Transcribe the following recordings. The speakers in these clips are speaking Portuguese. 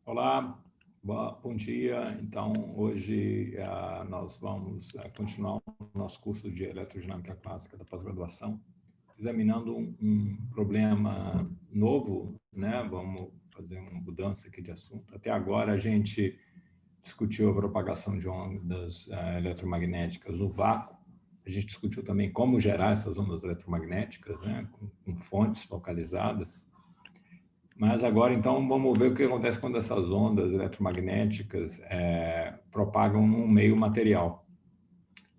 Olá, bom dia. Então, hoje nós vamos continuar o nosso curso de Eletrodinâmica Clássica da pós-graduação, examinando um problema novo, né? Vamos fazer uma mudança aqui de assunto. Até agora, a gente discutiu a propagação de ondas eletromagnéticas no vácuo. A gente discutiu também como gerar essas ondas eletromagnéticas, né? Com fontes localizadas. Mas agora, então, vamos ver o que acontece quando essas ondas eletromagnéticas propagam num meio material.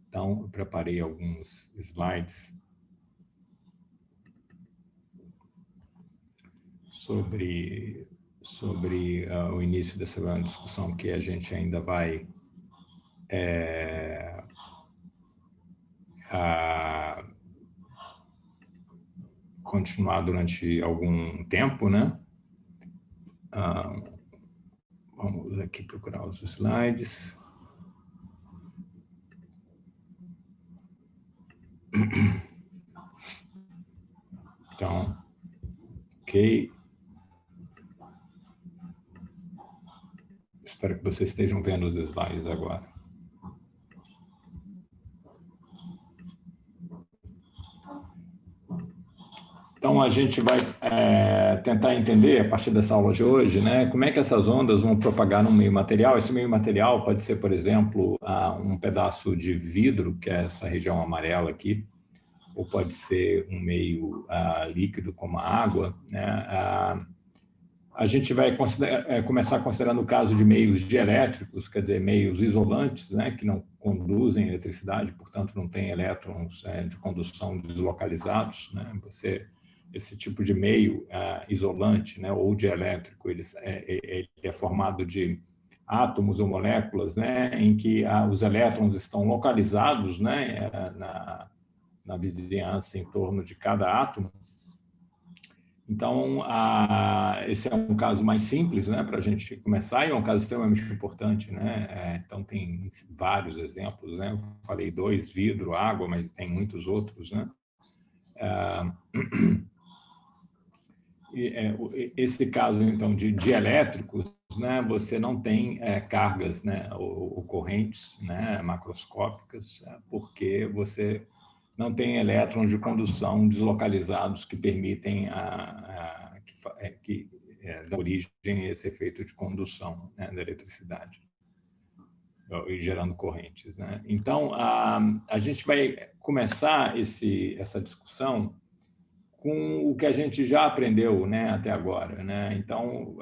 Então, eu preparei alguns slides sobre o início dessa discussão que a gente ainda vai continuar durante algum tempo, né? Vamos aqui procurar os slides. Então, ok. Espero que vocês estejam vendo os slides agora. Então, a gente vai tentar entender, a partir dessa aula de hoje, né, como é que essas ondas vão propagar no meio material. Esse meio material pode ser, por exemplo, um pedaço de vidro, que é essa região amarela aqui, ou pode ser um meio líquido, como a água, né? A gente vai começar considerando o caso de meios dielétricos, quer dizer, meios isolantes, né, que não conduzem eletricidade, portanto, não tem elétrons de condução deslocalizados, né? Esse tipo de meio isolante, né, ou dielétrico, ele é formado de átomos ou moléculas, né, em que os elétrons estão localizados, né, na vizinhança em torno de cada átomo. Então, esse é um caso mais simples, né, para a gente começar, e é um caso extremamente importante, né? Então, tem vários exemplos, né? Eu falei dois, vidro, água, mas tem muitos outros, né? Esse caso, então, de dielétricos, né, você não tem cargas, né, ou correntes, né, macroscópicas, porque você não tem elétrons de condução deslocalizados que permitem que dá origem a esse efeito de condução, né, da eletricidade e gerando correntes, né? Então, a gente vai começar essa discussão com o que a gente já aprendeu, né, até agora, né? Então,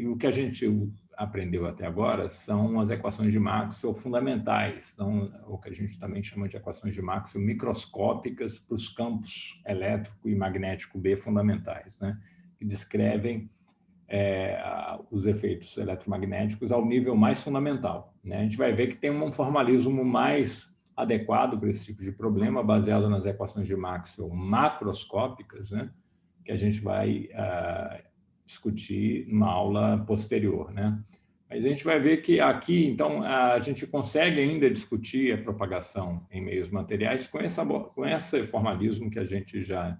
o que a gente aprendeu até agora são as equações de Maxwell fundamentais, são o que a gente também chama de equações de Maxwell microscópicas para os campos elétrico e magnético B fundamentais, né, que descrevem os efeitos eletromagnéticos ao nível mais fundamental, né? A gente vai ver que tem um formalismo mais adequado para esse tipo de problema, baseado nas equações de Maxwell macroscópicas, né, que a gente vai discutir numa aula posterior, né? Mas a gente vai ver que aqui, então, a gente consegue ainda discutir a propagação em meios materiais com esse formalismo que a gente já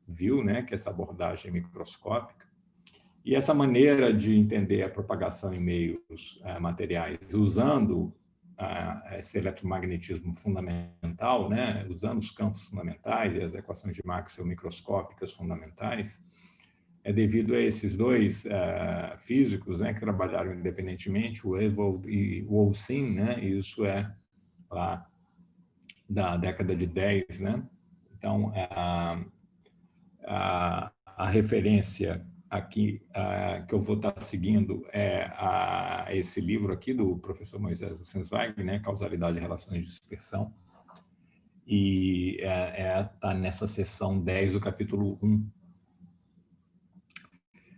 viu, né, que é essa abordagem microscópica. E essa maneira de entender a propagação em meios materiais, usando esse eletromagnetismo fundamental, né, usando os campos fundamentais e as equações de Maxwell microscópicas fundamentais, é devido a esses dois físicos, né, que trabalharam independentemente, o Ewald e o Olszyn, né, e isso é lá da década de 10, né? Então, a referência aqui que eu vou estar seguindo é esse livro aqui do professor Moisés Rosenzweig, né, Causalidade e Relações de Dispersão, e está nessa seção 10 do capítulo 1.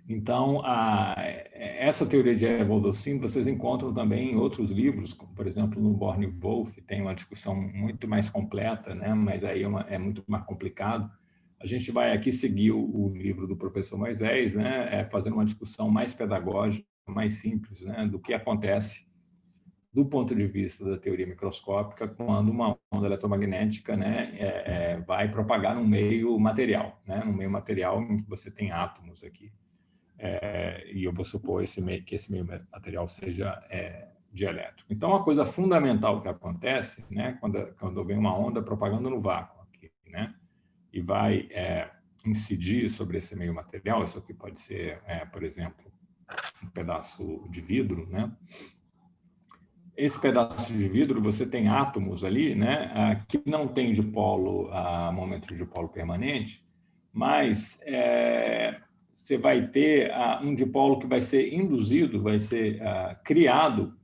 Então, essa teoria de Ewald-Olszyn vocês encontram também em outros livros, como, por exemplo, no Born-Wolf, tem uma discussão muito mais completa, né, mas aí é muito mais complicado. A gente vai aqui seguir o livro do professor Moisés, né, fazendo uma discussão mais pedagógica, mais simples, né, do que acontece do ponto de vista da teoria microscópica quando uma onda eletromagnética, né, vai propagar num meio material, né, num meio material em que você tem átomos aqui. e eu vou supor que esse meio material seja dielétrico. Então, uma coisa fundamental que acontece, né, quando vem uma onda propagando no vácuo aqui, né, e vai incidir sobre esse meio material, isso aqui pode ser, por exemplo, um pedaço de vidro, né? Esse pedaço de vidro, você tem átomos ali, né, que não tem dipolo, momento de dipolo permanente, mas você vai ter um dipolo que vai ser induzido, vai ser criado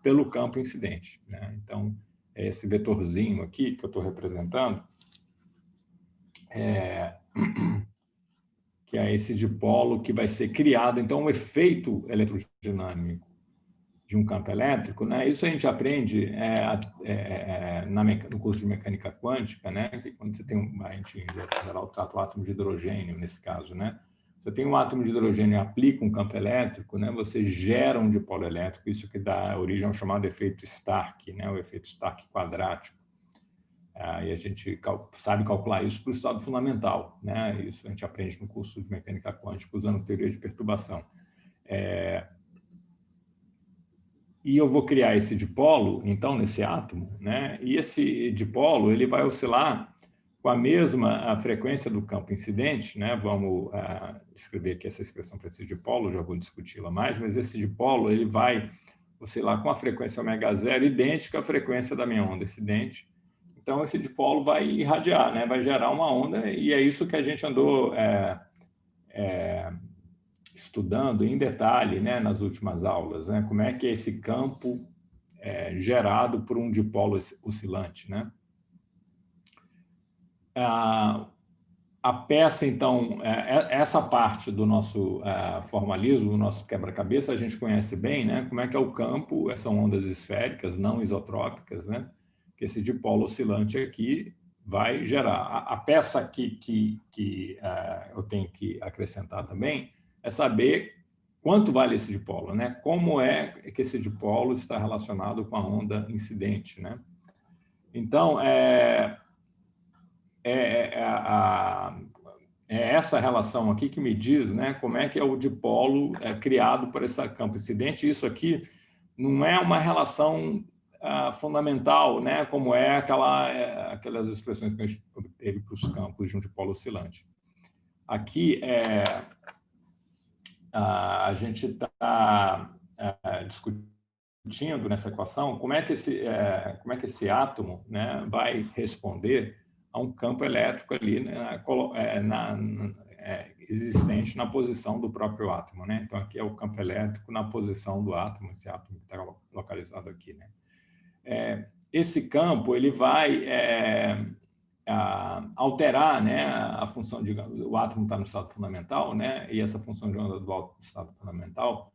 pelo campo incidente, né? Então, esse vetorzinho aqui que eu estou representando, que é esse dipolo que vai ser criado. Então, o efeito eletrodinâmico de um campo elétrico, né? Isso a gente aprende no curso de mecânica quântica, né? Que quando você tem a gente em geral trata o átomo de hidrogênio nesse caso, né? Você tem um átomo de hidrogênio e aplica um campo elétrico, né? Você gera um dipolo elétrico, isso que dá origem ao chamado efeito Stark, né? O efeito Stark quadrático. E a gente sabe calcular isso para o estado fundamental, né? Isso a gente aprende no curso de mecânica quântica usando teoria de perturbação. E eu vou criar esse dipolo, então, nesse átomo, né? E esse dipolo ele vai oscilar com a mesma frequência do campo incidente, né? Vamos escrever aqui essa expressão para esse dipolo, já vou discuti-la mais, mas esse dipolo ele vai oscilar com a frequência ω0 idêntica à frequência da minha onda incidente. Então, esse dipolo vai irradiar, né? Vai gerar uma onda, e é isso que a gente andou estudando em detalhe, né, nas últimas aulas, né? Como é que é esse campo gerado por um dipolo oscilante, né? A peça, então, essa parte do nosso formalismo, do nosso quebra-cabeça, a gente conhece bem, né? Como é que é o campo, são ondas esféricas, não isotrópicas, né? Que esse dipolo oscilante aqui vai gerar. A peça que eu tenho que acrescentar também é saber quanto vale esse dipolo, né? Como é que esse dipolo está relacionado com a onda incidente, né? Então, é essa relação aqui que me diz, né, como é que é o dipolo criado por esse campo incidente. Isso aqui não é uma relação fundamental, né, como aquelas expressões que a gente obteve para os campos de um dipolo oscilante. Aqui a gente está discutindo nessa equação como é que esse átomo, né, vai responder a um campo elétrico ali, né, existente na posição do próprio átomo, né? Então aqui é o campo elétrico na posição do átomo, esse átomo que está localizado aqui, né? Esse campo ele vai alterar, né, a função de o átomo está no estado fundamental, né? E essa função de onda do estado fundamental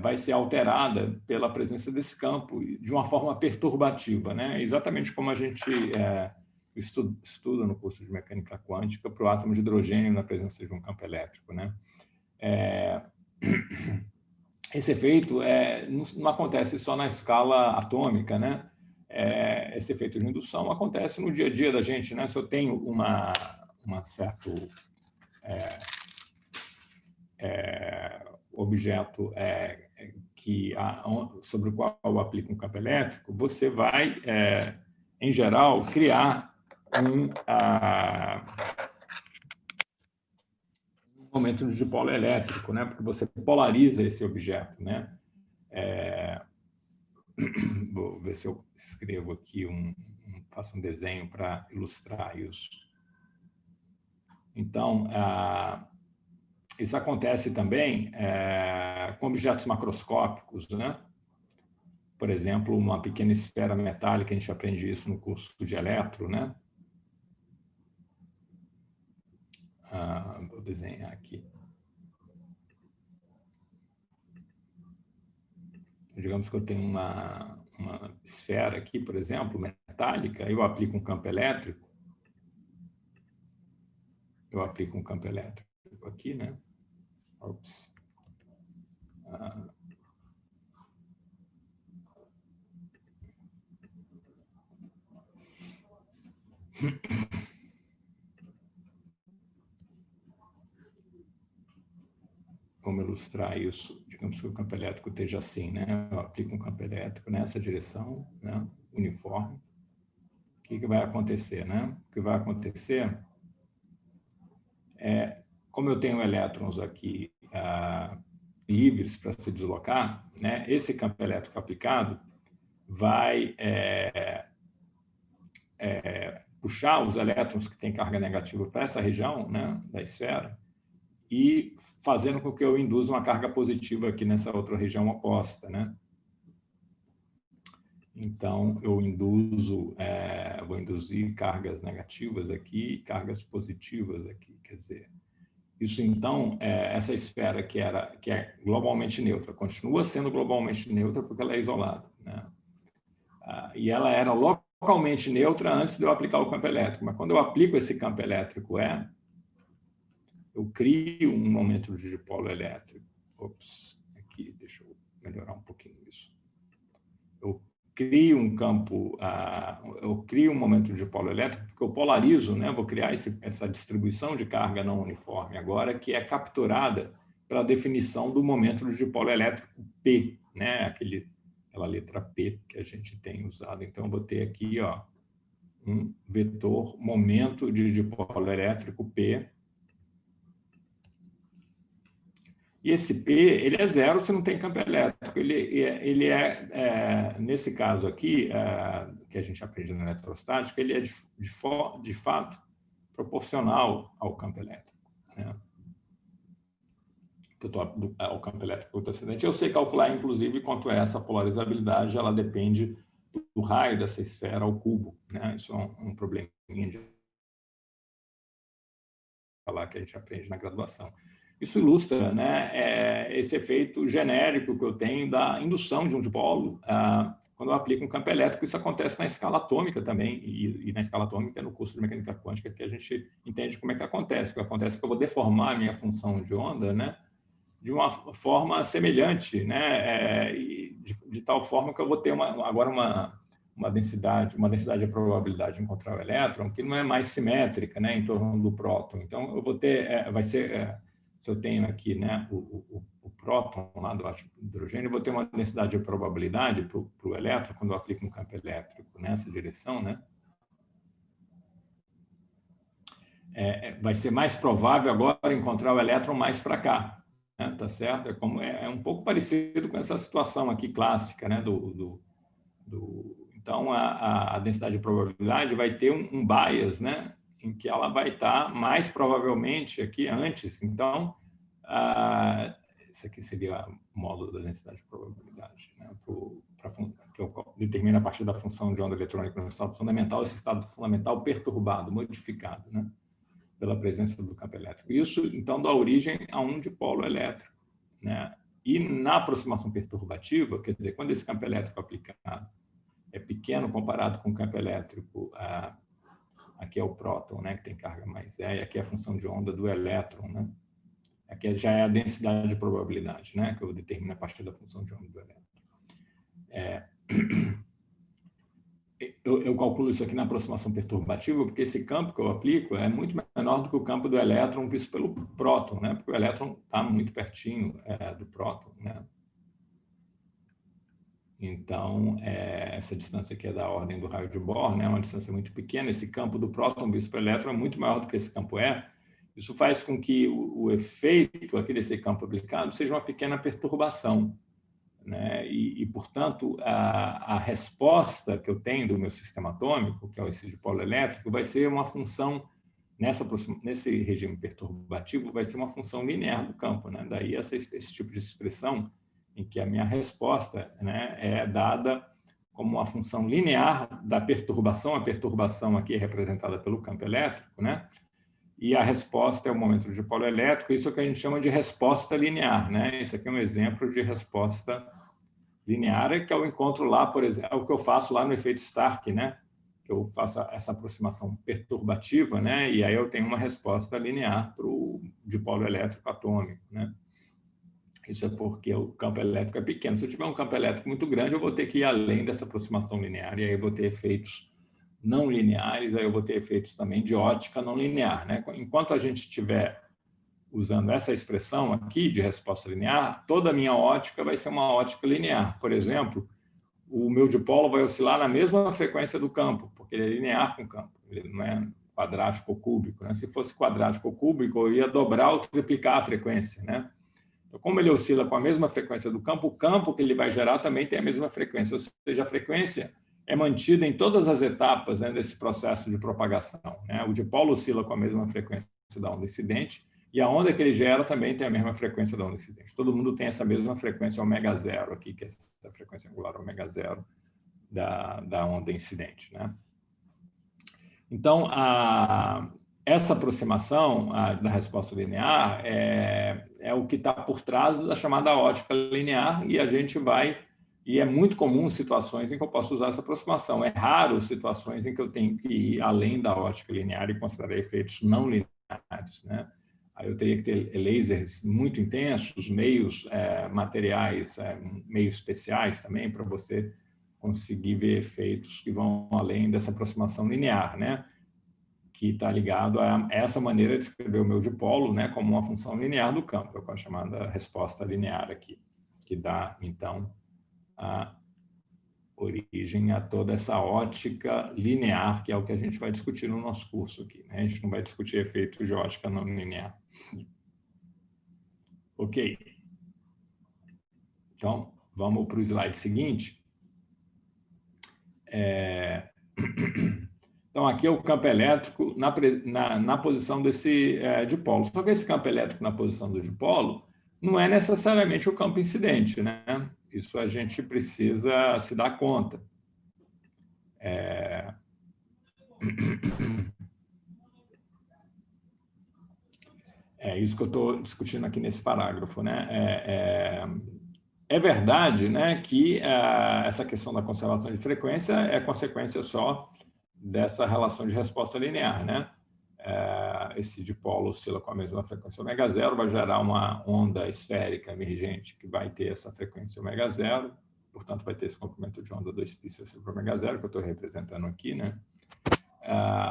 vai ser alterada pela presença desse campo de uma forma perturbativa, né? Exatamente como a gente estuda no curso de mecânica quântica para o átomo de hidrogênio na presença de um campo elétrico, né? Esse efeito não acontece só na escala atômica, né? Esse efeito de indução acontece no dia a dia da gente, né? Se eu tenho uma certo objeto sobre o qual eu aplico um campo elétrico, você vai, em geral, criar um momento de dipolo elétrico, né? Porque você polariza esse objeto, né? Vou ver se eu escrevo aqui faço um desenho para ilustrar isso. Então, isso acontece também com objetos macroscópicos, né? Por exemplo, uma pequena esfera metálica, a gente aprende isso no curso de eletro, né? Vou desenhar aqui. Digamos que eu tenho uma esfera aqui, por exemplo, metálica, eu aplico um campo elétrico. Eu aplico um campo elétrico aqui, né? Ops. Como ilustrar isso, digamos que o campo elétrico esteja assim, né? Eu aplico um campo elétrico nessa direção, né? Uniforme. O que vai acontecer, né? O que vai acontecer é, como eu tenho elétrons aqui livres para se deslocar, né? Esse campo elétrico aplicado vai puxar os elétrons que têm carga negativa para essa região, né, da esfera, e fazendo com que eu induza uma carga positiva aqui nessa outra região oposta, né? Então, eu vou induzir cargas negativas aqui e cargas positivas aqui. Quer dizer, isso então, essa esfera que é globalmente neutra, continua sendo globalmente neutra porque ela é isolada, né? E ela era localmente neutra antes de eu aplicar o campo elétrico, mas quando eu aplico esse campo elétrico eu crio um momento de dipolo elétrico. Ops, aqui, deixa eu melhorar um pouquinho isso. Eu crio um campo, eu crio um momento de dipolo elétrico, porque eu polarizo, né? Vou criar essa distribuição de carga não uniforme agora, que é capturada para a definição do momento de dipolo elétrico P, né? Aquela letra P que a gente tem usado. Então, eu vou ter aqui, ó, um vetor momento de dipolo elétrico P. E esse P, ele é zero se não tem campo elétrico. Ele nesse caso aqui, que a gente aprende na eletrostática, ele é de fato proporcional ao campo elétrico, né? Ao campo elétrico do acidente. Eu sei calcular, inclusive, quanto é essa polarizabilidade, ela depende do raio dessa esfera ao cubo, né? Isso é um probleminha de falar que a gente aprende na graduação. Isso ilustra, né, esse efeito genérico que eu tenho da indução de um dipolo quando eu aplico um campo elétrico. Isso acontece na escala atômica também, e na escala atômica, no curso de mecânica quântica, que a gente entende como é que acontece. O que acontece é que eu vou deformar a minha função de onda, né, de uma forma semelhante, né, de tal forma que eu vou ter agora uma densidade de probabilidade de encontrar o elétron que não é mais simétrica, né, em torno do próton. Então, eu vou ter, se eu tenho aqui, né, o próton lá do átomo de hidrogênio, eu vou ter uma densidade de probabilidade para o elétron, quando eu aplico um campo elétrico nessa direção, né, vai ser mais provável agora encontrar o elétron mais para cá, né, tá certo? É um pouco parecido com essa situação aqui clássica, né, então, a densidade de probabilidade vai ter um bias, né, em que ela vai estar mais provavelmente aqui antes. Então, esse aqui seria o módulo da densidade de probabilidade, né, que eu determino a partir da função de onda eletrônica no estado fundamental, esse estado fundamental perturbado, modificado, né, pela presença do campo elétrico. Isso, então, dá origem a um dipolo elétrico, né? E na aproximação perturbativa, quer dizer, quando esse campo elétrico aplicado é pequeno comparado com o campo elétrico, aqui é o próton, né, que tem carga mais e aqui é a função de onda do elétron, né? Aqui já é a densidade de probabilidade, né, que eu determino a partir da função de onda do elétron. Eu calculo isso aqui na aproximação perturbativa, porque esse campo que eu aplico é muito menor do que o campo do elétron visto pelo próton, né, porque o elétron está muito pertinho do próton, né? Então, essa distância aqui é da ordem do raio de Bohr, né? É uma distância muito pequena. Esse campo do próton visto pelo elétron é muito maior do que esse campo é. Isso faz com que o efeito aqui desse campo aplicado seja uma pequena perturbação, né? Portanto, a resposta que eu tenho do meu sistema atômico, que é esse dipolo elétrico, vai ser uma função, nesse regime perturbativo, vai ser uma função linear do campo, né? Daí esse tipo de expressão em que a minha resposta, né, é dada como uma função linear da perturbação. A perturbação aqui é representada pelo campo elétrico, né? E a resposta é o momento de dipolo elétrico. Isso é o que a gente chama de resposta linear, né? Esse aqui é um exemplo de resposta linear, que eu encontro lá, por exemplo, é o que eu faço lá no efeito Stark, né? Que eu faço essa aproximação perturbativa, né? E aí eu tenho uma resposta linear para o dipolo elétrico atômico, né? Isso é porque o campo elétrico é pequeno. Se eu tiver um campo elétrico muito grande, eu vou ter que ir além dessa aproximação linear, e aí eu vou ter efeitos não lineares, aí eu vou ter efeitos também de ótica não linear, né? Enquanto a gente tiver usando essa expressão aqui de resposta linear, toda a minha ótica vai ser uma ótica linear. Por exemplo, o meu dipolo vai oscilar na mesma frequência do campo, porque ele é linear com o campo, ele não é quadrático ou cúbico, né? Se fosse quadrático ou cúbico, eu ia dobrar ou triplicar a frequência, né? Então, como ele oscila com a mesma frequência do campo, o campo que ele vai gerar também tem a mesma frequência, ou seja, a frequência é mantida em todas as etapas, né, desse processo de propagação, né? O dipolo oscila com a mesma frequência da onda incidente e a onda que ele gera também tem a mesma frequência da onda incidente. Todo mundo tem essa mesma frequência ω0 aqui, que é essa frequência angular ω0 da onda incidente, né? Então, essa aproximação da resposta linear é o que está por trás da chamada ótica linear e a gente vai... E é muito comum situações em que eu posso usar essa aproximação. É raro situações em que eu tenho que ir além da ótica linear e considerar efeitos não lineares, né? Aí eu teria que ter lasers muito intensos, meios materiais, meios especiais também, para você conseguir ver efeitos que vão além dessa aproximação linear, né? Que está ligado a essa maneira de escrever o meu dipolo, né, como uma função linear do campo, com a chamada resposta linear aqui, que dá, então, a origem a toda essa ótica linear, que é o que a gente vai discutir no nosso curso aqui, né? A gente não vai discutir efeitos de ótica não linear. Ok. Então, vamos para o slide seguinte. Então, aqui é o campo elétrico na posição desse dipolo. Só que esse campo elétrico na posição do dipolo não é necessariamente o campo incidente, né? Isso a gente precisa se dar conta. É isso que eu estou discutindo aqui nesse parágrafo, né? É verdade, né, que essa questão da conservação de frequência é consequência só dessa relação de resposta linear, né? Esse dipolo oscila com a mesma frequência ω0, vai gerar uma onda esférica emergente que vai ter essa frequência ω0, portanto, vai ter esse comprimento de onda 2π sobre ω0, que eu estou representando aqui, né?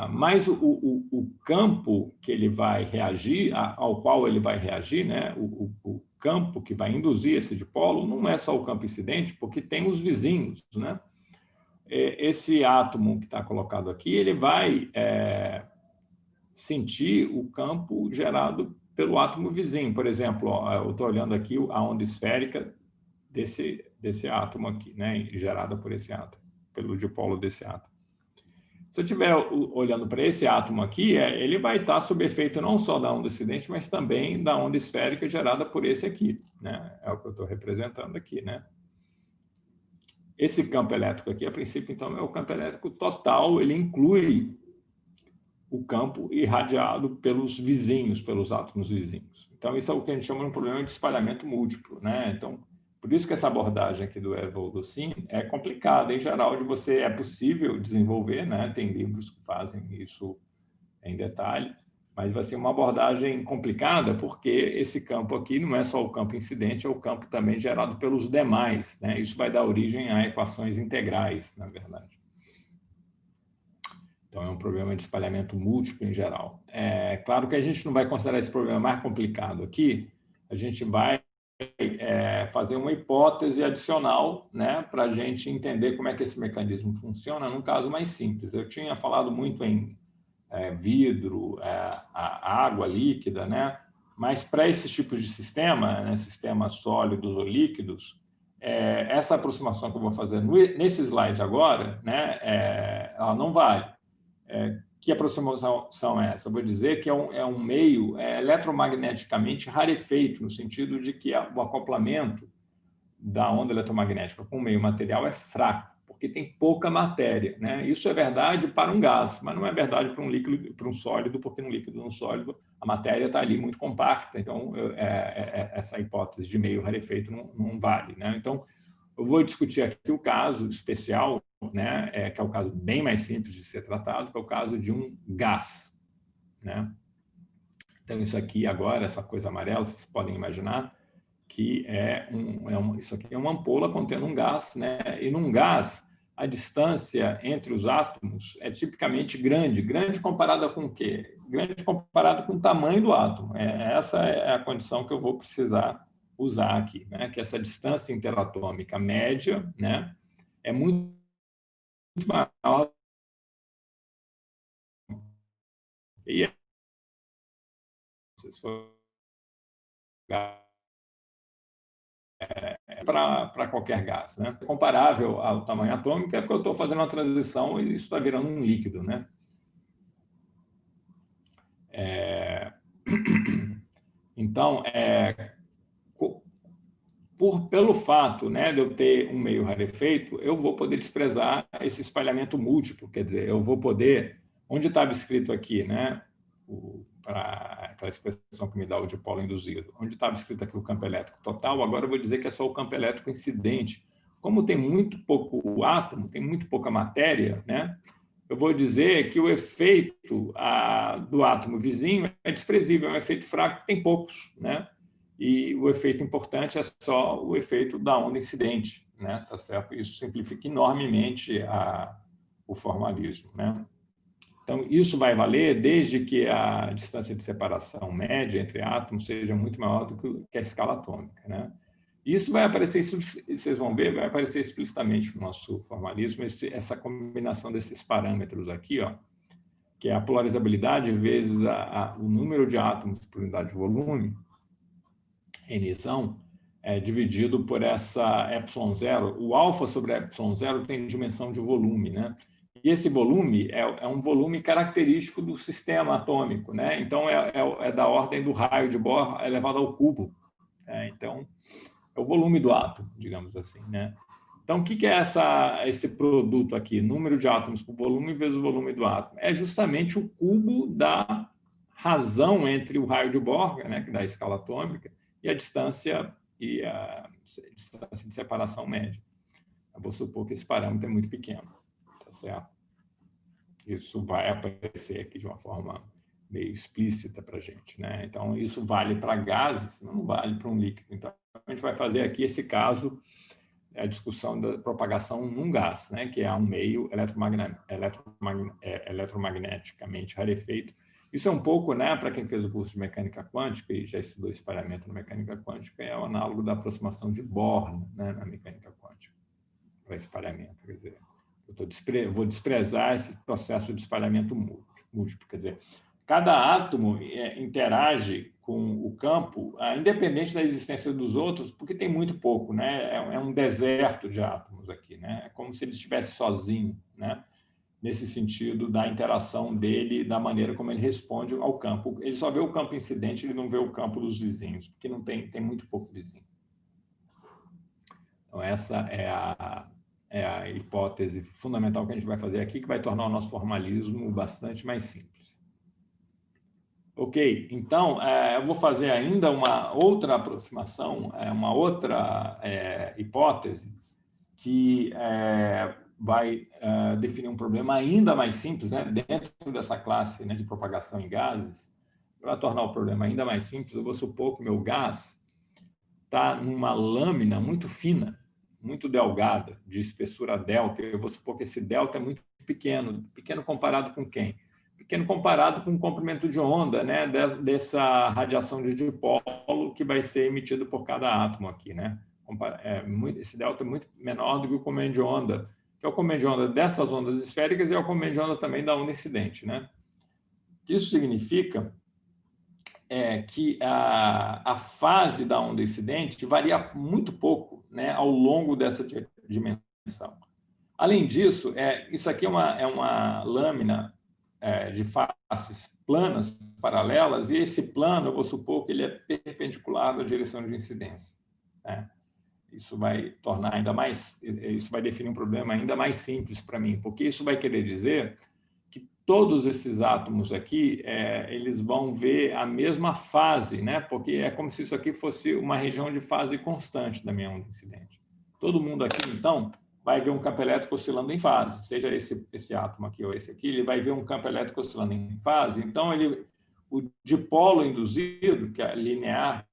Mas o campo que ele vai reagir, ao qual ele vai reagir, né? O campo que vai induzir esse dipolo não é só o campo incidente, porque tem os vizinhos, né? Esse átomo que está colocado aqui, ele vai sentir o campo gerado pelo átomo vizinho. Por exemplo, eu estou olhando aqui a onda esférica desse átomo aqui, né? Gerada por esse átomo, pelo dipolo desse átomo. Se eu estiver olhando para esse átomo aqui, ele vai estar sob efeito não só da onda incidente, mas também da onda esférica gerada por esse aqui, né? É o que eu estou representando aqui, né? Esse campo elétrico aqui, a princípio, então, é o campo elétrico total, ele inclui o campo irradiado pelos vizinhos, pelos átomos vizinhos. Então, isso é o que a gente chama de um problema de espalhamento múltiplo, né? Então, por isso que essa abordagem aqui do Evolocin é complicada, em geral, é possível desenvolver, né? Tem livros que fazem isso em detalhe, mas vai ser uma abordagem complicada, porque esse campo aqui não é só o campo incidente, é o campo também gerado pelos demais, né? Isso vai dar origem a equações integrais, na verdade. Então, é um problema de espalhamento múltiplo em geral. É claro que a gente não vai considerar esse problema mais complicado aqui, a gente vai fazer uma hipótese adicional, né, para a gente entender como é que esse mecanismo funciona num caso mais simples. Eu tinha falado muito em vidro, a água líquida, né, mas para esses tipos de sistema, né, sistemas sólidos ou líquidos, essa aproximação que eu vou fazer nesse slide agora, né, ela não vale. Que aproximação é essa? Eu vou dizer que é um meio eletromagneticamente rarefeito, no sentido de que o acoplamento da onda eletromagnética com o meio material é fraco, porque tem pouca matéria, né? Isso é verdade para um gás, mas não é verdade para um líquido, para um sólido, porque no líquido e no sólido a matéria está ali muito compacta. Então, essa hipótese de meio rarefeito não vale, né? Então, eu vou discutir aqui o caso especial, né, que é o caso bem mais simples de ser tratado, que é o caso de um gás, né? Então, isso aqui agora, essa coisa amarela, vocês podem imaginar que isso aqui é uma ampola contendo um gás, né? E num gás, a distância entre os átomos é tipicamente grande. Grande comparada com o quê? Grande comparada com o tamanho do átomo. Essa é a condição que eu vou precisar usar aqui, né? Que essa distância interatômica média, né, é muito maior. E se for para qualquer gás, né? Comparável ao tamanho atômico é porque eu estou fazendo uma transição e isso está virando um líquido, né? Então, pelo fato, né, de eu ter um meio rarefeito, eu vou poder desprezar esse espalhamento múltiplo, quer dizer, eu vou poder, onde estava escrito aqui, né, para aquela expressão que me dá o dipolo induzido, onde estava escrito aqui o campo elétrico total, agora eu vou dizer que é só o campo elétrico incidente. Como tem muito pouco átomo, tem muito pouca matéria, né, eu vou dizer que o efeito do átomo vizinho é desprezível, é um efeito fraco, tem poucos, né? E o efeito importante é só o efeito da onda incidente, né? Tá certo? Isso simplifica enormemente o formalismo, né? Então, isso vai valer desde que a distância de separação média entre átomos seja muito maior do que a escala atômica, né? Isso vai aparecer, vocês vão ver, vai aparecer explicitamente no nosso formalismo, essa combinação desses parâmetros aqui, ó, que é a polarizabilidade vezes o número de átomos por unidade de volume, Nzão, dividido por essa epsilon zero. O alfa sobre epsilon zero tem dimensão de volume, né? E esse volume é um volume característico do sistema atômico, né? Então, é da ordem do raio de Bohr elevado ao cubo. Então, é o volume do átomo, digamos assim, né? Então, o que é esse produto aqui? Número de átomos por volume vezes o volume do átomo. É justamente o cubo da razão entre o raio de Bohr, né, da escala atômica, e a distância de separação média. Eu vou supor que esse parâmetro é muito pequeno, tá certo? Isso vai aparecer aqui de uma forma meio explícita para a gente, né? Então, isso vale para gases, não vale para um líquido. Então, a gente vai fazer aqui esse caso, a discussão da propagação num gás, né? Que é um meio eletromagneticamente rarefeito. Isso é um pouco, né, para quem fez o curso de mecânica quântica e já estudou espalhamento na mecânica quântica, é o análogo da aproximação de Bohr, né, na mecânica quântica, para espalhamento. Quer dizer, vou desprezar esse processo de espalhamento múltiplo. Quer dizer, cada átomo interage com o campo, independente da existência dos outros, porque tem muito pouco, né? É um deserto de átomos aqui, né? É como se ele estivesse sozinho, né? Nesse sentido da interação dele, da maneira como ele responde ao campo. Ele só vê o campo incidente, ele não vê o campo dos vizinhos, porque não tem muito pouco vizinho. Então, essa é a hipótese fundamental que a gente vai fazer aqui, que vai tornar o nosso formalismo bastante mais simples. Ok, então, eu vou fazer ainda uma outra aproximação, uma outra hipótese, que vai definir um problema ainda mais simples, né, dentro dessa classe, né, de propagação em gases. Para tornar o problema ainda mais simples, eu vou supor que o meu gás está numa lâmina muito fina, muito delgada, de espessura delta. Eu vou supor que esse delta é muito pequeno. Pequeno comparado com quem? Pequeno comparado com o comprimento de onda, né, dessa radiação de dipolo que vai ser emitido por cada átomo aqui, né? Esse delta é muito menor do que o comprimento de onda, que é o comprimento de onda dessas ondas esféricas e é o comprimento de onda também da onda incidente, né? Isso significa que a fase da onda incidente varia muito pouco, né, ao longo dessa dimensão. Além disso, isso aqui é uma lâmina de faces planas paralelas, e esse plano, eu vou supor que ele é perpendicular à direção de incidência, né? Isso vai tornar isso vai definir um problema ainda mais simples para mim, porque isso vai querer dizer que todos esses átomos aqui, eles vão ver a mesma fase, né? Porque é como se isso aqui fosse uma região de fase constante da minha onda incidente. Todo mundo aqui, então, vai ver um campo elétrico oscilando em fase, seja esse átomo aqui ou esse aqui, ele vai ver um campo elétrico oscilando em fase. Então, o dipolo induzido, que é linear,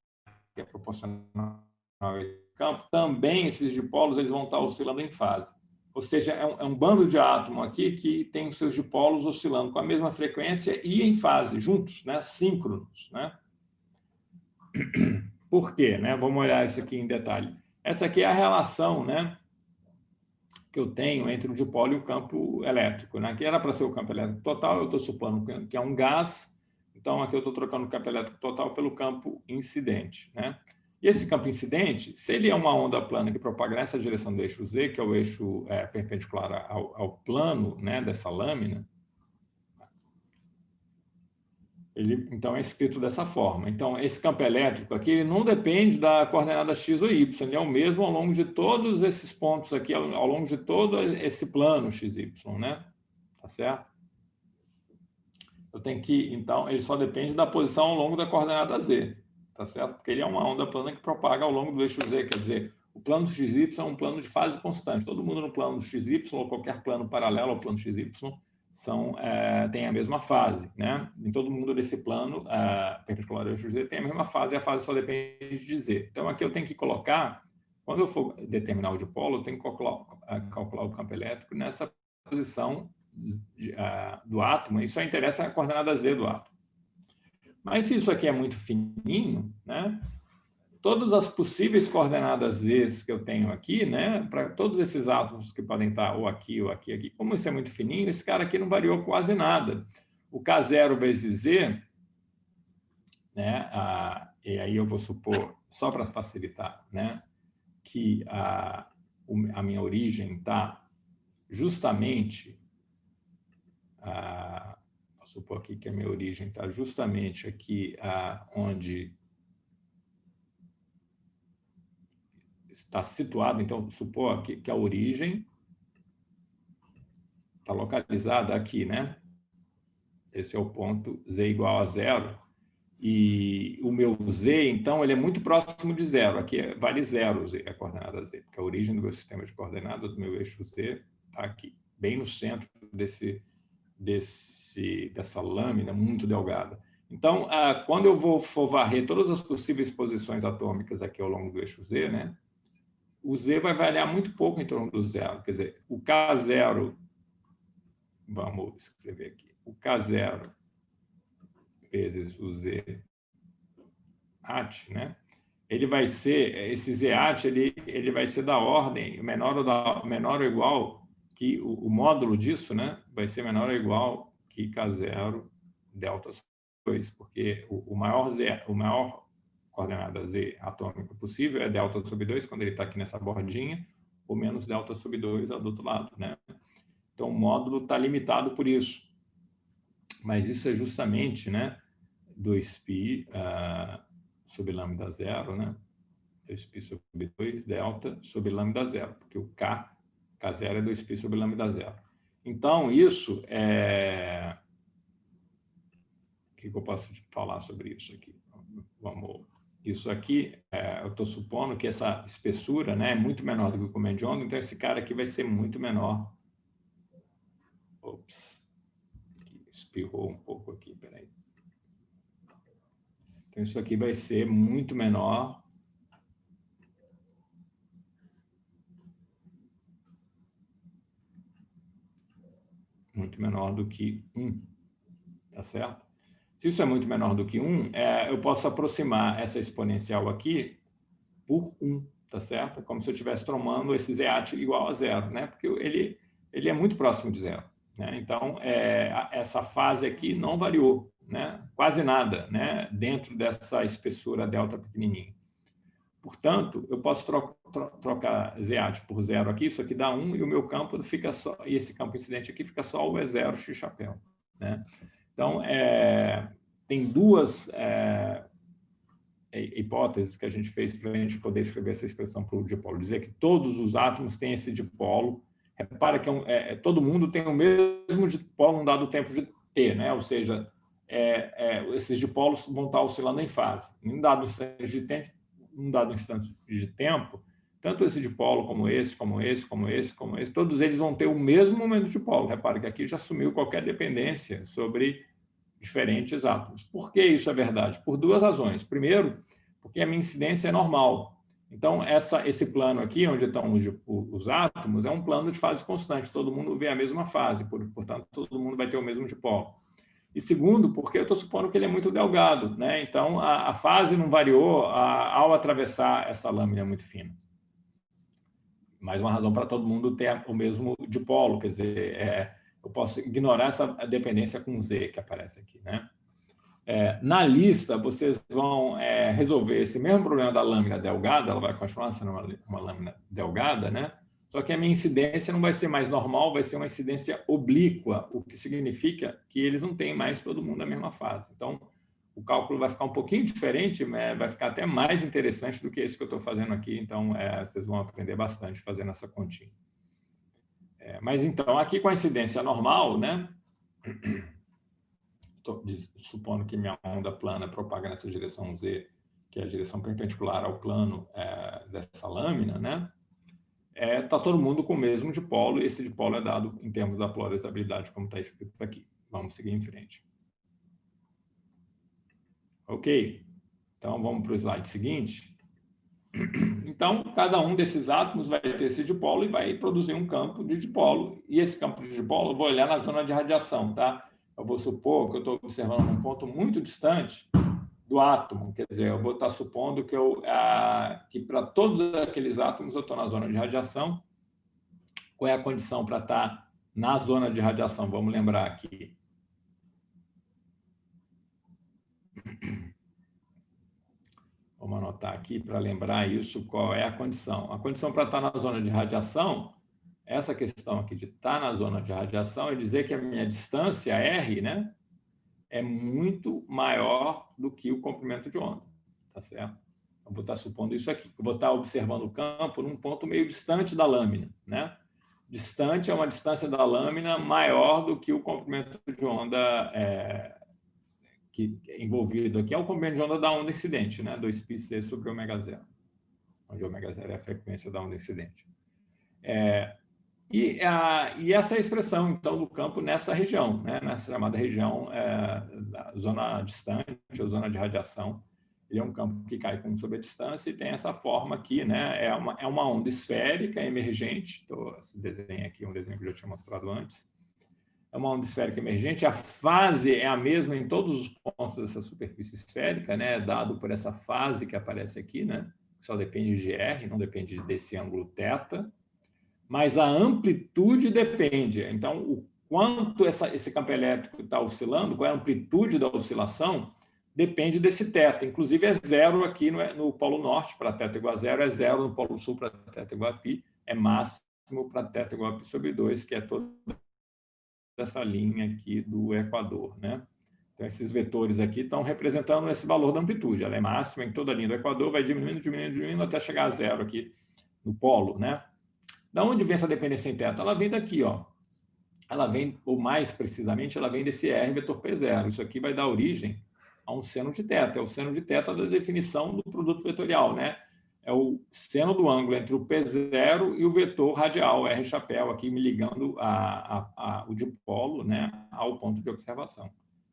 que é proporcional a esse campo, também esses dipolos eles vão estar oscilando em fase. Ou seja, é um bando de átomos aqui que tem os seus dipolos oscilando com a mesma frequência e em fase, juntos, né? Síncronos. Né? Por quê? Né? Vamos olhar isso aqui em detalhe. Essa aqui é a relação, né, que eu tenho entre o dipolo e o campo elétrico. Né? Aqui era para ser o campo elétrico total, eu estou supondo que é um gás, então aqui eu estou trocando o campo elétrico total pelo campo incidente. Né? E esse campo incidente, se ele é uma onda plana que propaga nessa direção do eixo Z, que é o eixo perpendicular ao plano, né, dessa lâmina, ele, então, é escrito dessa forma. Então, esse campo elétrico aqui ele não depende da coordenada x ou y, ele é o mesmo ao longo de todos esses pontos aqui, ao longo de todo esse plano xy, né? Tá certo? Eu tenho que, então, ele só depende da posição ao longo da coordenada z, tá certo? Porque ele é uma onda plana que propaga ao longo do eixo z, quer dizer, o plano xy é um plano de fase constante. Todo mundo no plano xy ou qualquer plano paralelo ao plano xy tem a mesma fase, né? Em todo mundo desse plano, perpendicular ao eixo Z, tem a mesma fase, e a fase só depende de Z. Então, aqui eu tenho que colocar, quando eu for determinar o dipolo, eu tenho que calcular o campo elétrico nessa posição do átomo, e só interessa a coordenada Z do átomo. Mas se isso aqui é muito fininho, né? Todas as possíveis coordenadas z que eu tenho aqui, né, para todos esses átomos que podem estar ou aqui, como isso é muito fininho, esse cara aqui não variou quase nada. O K0 vezes z, né, e aí eu vou supor, só para facilitar, né, que a minha origem está justamente, vou supor aqui que a minha origem está justamente aqui onde está situado, então, supor que a origem está localizada aqui, né? Esse é o ponto z igual a zero. E o meu z, então, ele é muito próximo de zero. Aqui vale zero z, a coordenada z, porque a origem do meu sistema de coordenadas, do meu eixo z, está aqui, bem no centro dessa lâmina muito delgada. Então, quando eu for varrer todas as possíveis posições atômicas aqui ao longo do eixo z, né? O z vai variar muito pouco em torno do zero. Quer dizer, o K0, vamos escrever aqui, o K0 vezes o z at, né? Ele vai ser, esse z at, ele vai ser da ordem menor ou igual que o módulo disso, né? Vai ser menor ou igual que K0 delta sobre 2, porque o maior coordenada z atômica possível é delta sobre 2, quando ele está aqui nessa bordinha, ou menos delta sobre 2 do outro lado, né? Então, o módulo está limitado por isso. Mas isso é justamente, né, 2π sobre lambda zero, né? 2π sobre 2 delta sobre lambda zero, porque o K0 é 2π sobre lambda zero. Então, isso é... O que eu posso falar sobre isso aqui? Vamos... Isso aqui, eu estou supondo que essa espessura, né, é muito menor do que o comando de onda, então esse cara aqui vai ser muito menor. Ops, espirrou um pouco aqui, peraí. Então, isso aqui vai ser muito menor do que 1, tá certo? Se isso é muito menor do que 1, eu posso aproximar essa exponencial aqui por 1, tá certo? É como se eu estivesse tomando esse z-at igual a zero, né? Porque ele é muito próximo de zero, né? Então, essa fase aqui não variou, né? Quase nada, né? Dentro dessa espessura delta pequenininha. Portanto, eu posso trocar z-at por zero aqui, isso aqui dá 1, e o meu campo fica só, e esse campo incidente aqui fica só o E0 x chapéu, né? Então, tem duas hipóteses que a gente fez para a gente poder escrever essa expressão para o dipolo. Dizer que todos os átomos têm esse dipolo. Repara que todo mundo tem o mesmo dipolo num dado tempo de t, né? Ou seja, esses dipolos vão estar oscilando em fase. Em um dado instante de tempo, tanto esse dipolo como esse, todos eles vão ter o mesmo momento de dipolo. Repara que aqui já assumiu qualquer dependência sobre diferentes átomos. Por que isso é verdade? Por duas razões. Primeiro, porque a minha incidência é normal. Então, esse plano aqui, onde estão os átomos, é um plano de fase constante. Todo mundo vê a mesma fase, portanto, todo mundo vai ter o mesmo dipolo. E segundo, porque eu estou supondo que ele é muito delgado, né? Então, a fase não variou ao atravessar essa lâmina muito fina. Mais uma razão para todo mundo ter o mesmo dipolo, quer dizer, eu posso ignorar essa dependência com Z que aparece aqui, né? Na lista, vocês vão resolver esse mesmo problema da lâmina delgada, ela vai continuar sendo uma lâmina delgada, né? Só que a minha incidência não vai ser mais normal, vai ser uma incidência oblíqua, o que significa que eles não têm mais todo mundo na mesma fase. Então, o cálculo vai ficar um pouquinho diferente, vai ficar até mais interessante do que esse que eu estou fazendo aqui. Então, vocês vão aprender bastante fazendo essa continha. Mas, então, aqui com a incidência normal, né? Estou supondo que minha onda plana propaga nessa direção Z, que é a direção perpendicular ao plano dessa lâmina, né? Está todo mundo com o mesmo dipolo, e esse dipolo é dado em termos da polarizabilidade, como está escrito aqui. Vamos seguir em frente. Ok? Então, vamos para o slide seguinte. Então, cada um desses átomos vai ter esse dipolo e vai produzir um campo de dipolo. E esse campo de dipolo, eu vou olhar na zona de radiação, tá? Eu vou supor que eu estou observando um ponto muito distante do átomo, quer dizer, eu vou estar supondo que para todos aqueles átomos eu estou na zona de radiação. Qual é a condição para estar na zona de radiação? Vamos lembrar aqui. Vamos anotar aqui para lembrar isso, qual é a condição. A condição para estar na zona de radiação, essa questão aqui de estar na zona de radiação, é dizer que a minha distância, R, né, é muito maior do que o comprimento de onda. Tá certo? Eu vou estar supondo isso aqui. Eu vou estar observando o campo num ponto meio distante da lâmina, né? Distante é uma distância da lâmina maior do que o comprimento de onda que é envolvido aqui. É o comprimento de onda da onda incidente, né? 2πc sobre ω0, onde ω0 é a frequência da onda incidente. E essa é a expressão, então, do campo nessa região, né? Nessa chamada região da zona distante, ou zona de radiação. Ele é um campo que cai sobre a distância e tem essa forma aqui, né? É uma onda esférica emergente. Então, esse desenho aqui é um desenho que eu já tinha mostrado antes. É uma onda esférica emergente. A fase é a mesma em todos os pontos dessa superfície esférica, né? Dado por essa fase que aparece aqui, né? Só depende de R, não depende desse ângulo θ. Mas a amplitude depende. Então, o quanto esse campo elétrico está oscilando, qual é a amplitude da oscilação, depende desse θ. Inclusive, é zero aqui no Polo Norte, para θ igual a zero, é zero no Polo Sul, para θ igual a π, é máximo para θ igual a π sobre 2, que é toda essa linha aqui do Equador, né? Então, esses vetores aqui estão representando esse valor da amplitude. Ela é máxima em toda a linha do Equador, vai diminuindo, diminuindo, diminuindo, até chegar a zero aqui no polo, né? Da onde vem essa dependência em θ? Ela vem daqui, ó. Ela vem, ou mais precisamente, ela vem desse R vetor P0. Isso aqui vai dar origem a um seno de θ. É o seno de θ da definição do produto vetorial, né? É o seno do ângulo entre o P0 e o vetor radial, R chapéu, aqui me ligando o dipolo, né, ao ponto de observação.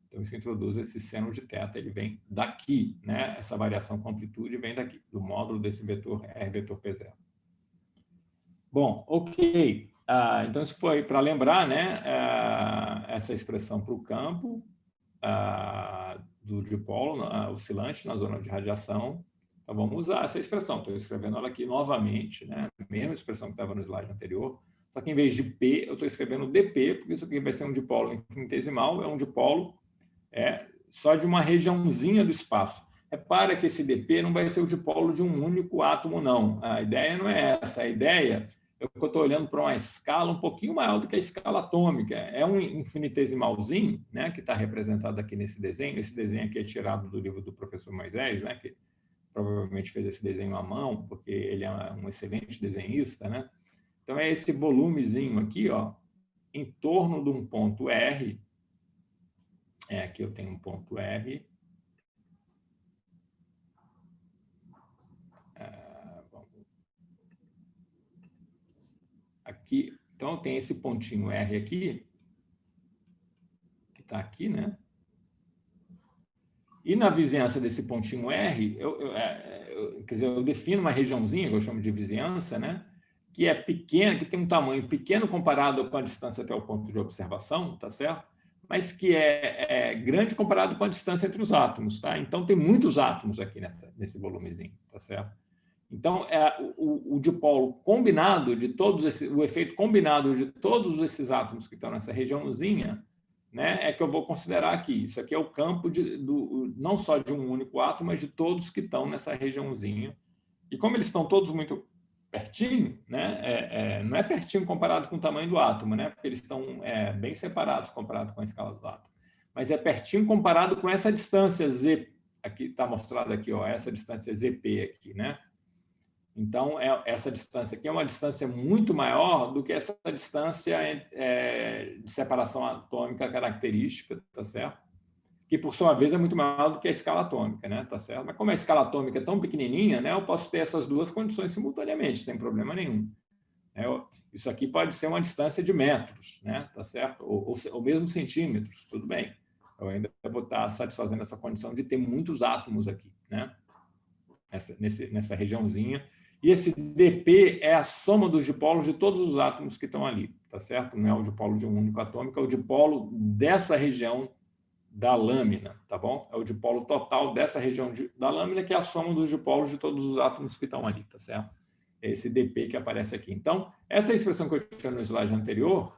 Então, isso introduz esse seno de θ, ele vem daqui, né? Essa variação com amplitude vem daqui, do módulo desse vetor R vetor P0. Bom, ok. Então, isso foi para lembrar, né, essa expressão para o campo do dipolo oscilante na zona de radiação. Então, vamos usar essa expressão. Estou escrevendo ela aqui novamente, né, a mesma expressão que estava no slide anterior, só que em vez de P, eu estou escrevendo dP, porque isso aqui vai ser um dipolo infinitesimal, é um dipolo só de uma regiãozinha do espaço. Repara que esse dP não vai ser o dipolo de um único átomo, não. A ideia não é essa. A ideia é que eu estou olhando para uma escala um pouquinho maior do que a escala atômica. É um infinitesimalzinho, né, que está representado aqui nesse desenho. Esse desenho aqui é tirado do livro do professor Moisés, né, que provavelmente fez esse desenho à mão, porque ele é um excelente desenhista, né? Então, é esse volumezinho aqui, ó, em torno de um ponto R. Aqui eu tenho um ponto R. Aqui, então, tem esse pontinho R aqui, que está aqui, né? E na vizinhança desse pontinho R, quer dizer, eu defino uma regiãozinha, que eu chamo de vizinhança, né? Que é pequena, que tem um tamanho pequeno comparado com a distância até o ponto de observação, tá certo? Mas que é grande comparado com a distância entre os átomos, tá? Então, tem muitos átomos aqui nesse volumezinho, tá certo? Então, o dipolo combinado de todos o efeito combinado de todos esses átomos que estão nessa regiãozinha, né, é que eu vou considerar aqui. Isso aqui é o campo não só de um único átomo, mas de todos que estão nessa regiãozinha. E como eles estão todos muito pertinho, né, não é pertinho comparado com o tamanho do átomo, né, porque eles estão bem separados comparado com a escala do átomo, mas é pertinho comparado com essa distância Z, aqui está mostrado aqui, ó, essa distância ZP aqui, né? Então, essa distância aqui é uma distância muito maior do que essa distância de separação atômica característica, tá certo? Que, por sua vez, é muito maior do que a escala atômica, né? Tá certo? Mas como a escala atômica é tão pequenininha, né, eu posso ter essas duas condições simultaneamente, sem problema nenhum. Isso aqui pode ser uma distância de metros, né? Tá certo? Ou mesmo centímetros, tudo bem. Eu ainda vou estar satisfazendo essa condição de ter muitos átomos aqui, né? Nessa regiãozinha. E esse dp é a soma dos dipolos de todos os átomos que estão ali, tá certo? Não é o dipolo de um único atômico, é o dipolo dessa região da lâmina, tá bom? É o dipolo total dessa região da lâmina, que é a soma dos dipolos de todos os átomos que estão ali, tá certo? É esse dp que aparece aqui. Então, essa expressão que eu tinha no slide anterior,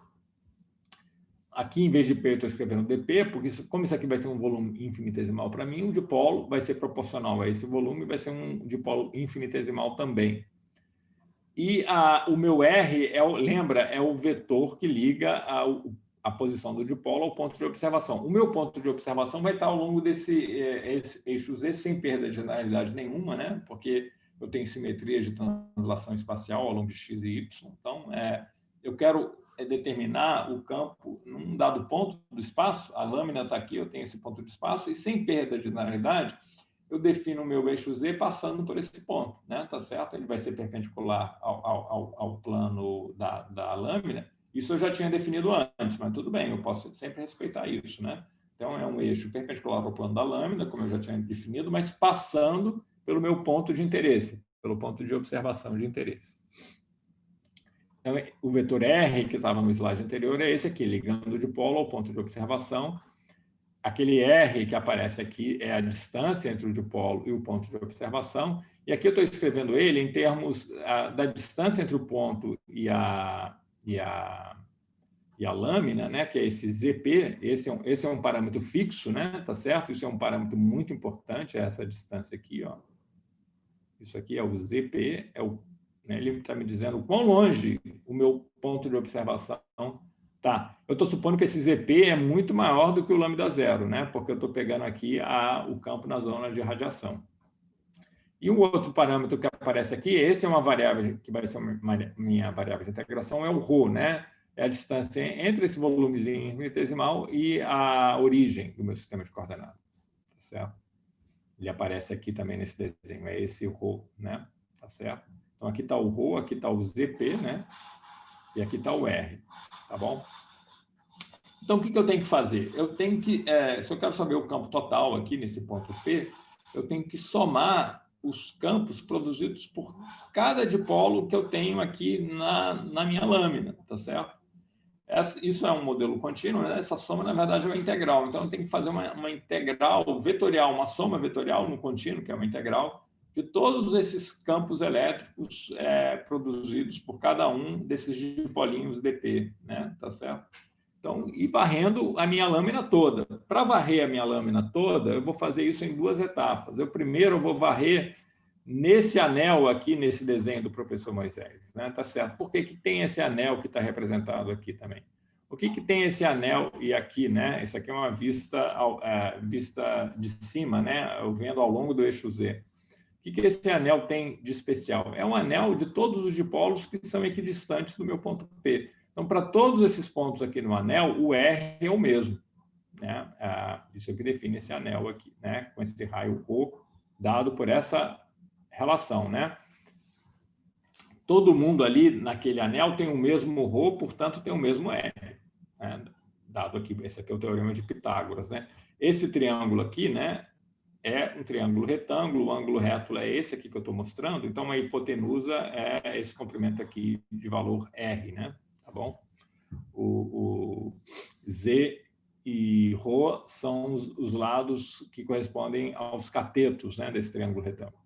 aqui, em vez de P, eu estou escrevendo dp, porque como isso aqui vai ser um volume infinitesimal para mim, o dipolo vai ser proporcional a esse volume, vai ser um dipolo infinitesimal também. E o meu R, lembra, é o vetor que liga a posição do dipolo ao ponto de observação. O meu ponto de observação vai estar ao longo desse eixo Z, sem perda de generalidade nenhuma, né? Porque eu tenho simetria de translação espacial ao longo de x e y. Então, eu quero determinar o campo num dado ponto do espaço, a lâmina está aqui, eu tenho esse ponto de espaço, e sem perda de linearidade, eu defino o meu eixo Z passando por esse ponto, né? Tá certo? Ele vai ser perpendicular ao plano da lâmina. Isso eu já tinha definido antes, mas tudo bem, eu posso sempre respeitar isso, né? Então, é um eixo perpendicular ao plano da lâmina, como eu já tinha definido, mas passando pelo meu ponto de interesse, pelo ponto de observação de interesse. Então, o vetor R, que estava no slide anterior, é esse aqui, ligando o dipolo ao ponto de observação. Aquele R que aparece aqui é a distância entre o dipolo e o ponto de observação. E aqui eu estou escrevendo ele em termos da distância entre o ponto e a lâmina, né? Que é esse ZP. Esse é um parâmetro fixo, né? Tá certo? Isso é um parâmetro muito importante, essa distância aqui, ó. Isso aqui é o ZP, ele está me dizendo o quão longe o meu ponto de observação está. Eu estou supondo que esse ZP é muito maior do que o lambda zero, né? Porque eu estou pegando aqui o campo na zona de radiação. E um outro parâmetro que aparece aqui, esse é uma variável que vai ser minha variável de integração, é o ρ, né? É a distância entre esse volumezinho infinitesimal e a origem do meu sistema de coordenadas, tá certo? Ele aparece aqui também nesse desenho, é esse ρ, né? Tá certo? Então, aqui está o ρ, aqui está o ZP, né? E aqui está o R, tá bom? Então, o que eu tenho que fazer? Eu tenho que, se eu quero saber o campo total aqui nesse ponto P, eu tenho que somar os campos produzidos por cada dipolo que eu tenho aqui na minha lâmina, tá certo? Isso é um modelo contínuo, né? Essa soma, na verdade, é uma integral. Então, eu tenho que fazer uma integral vetorial, uma soma vetorial no contínuo, que é uma integral, de todos esses campos elétricos produzidos por cada um desses dipolinhos dp, né? Tá certo? Então, e varrendo a minha lâmina toda. Para varrer a minha lâmina toda, eu vou fazer isso em duas etapas. Primeiro, eu vou varrer nesse anel aqui, nesse desenho do professor Moisés, né? Tá certo? Por que tem esse anel que está representado aqui também? O que tem esse anel e aqui, né? Isso aqui é uma vista de cima, né? Eu vendo ao longo do eixo Z. O que esse anel tem de especial? É um anel de todos os dipolos que são equidistantes do meu ponto P. Então, para todos esses pontos aqui no anel, o R é o mesmo, né? Isso é o que define esse anel aqui, né? Com esse raio O dado por essa relação, né? Todo mundo ali naquele anel tem o mesmo ρ, portanto, tem o mesmo R, né? Dado aqui, esse aqui é o teorema de Pitágoras, né? Esse triângulo aqui, né? é um triângulo retângulo, o ângulo reto é esse aqui que eu estou mostrando, então a hipotenusa é esse comprimento aqui de valor R, né? Tá bom? O Z e Rho são os lados que correspondem aos catetos, né, desse triângulo retângulo.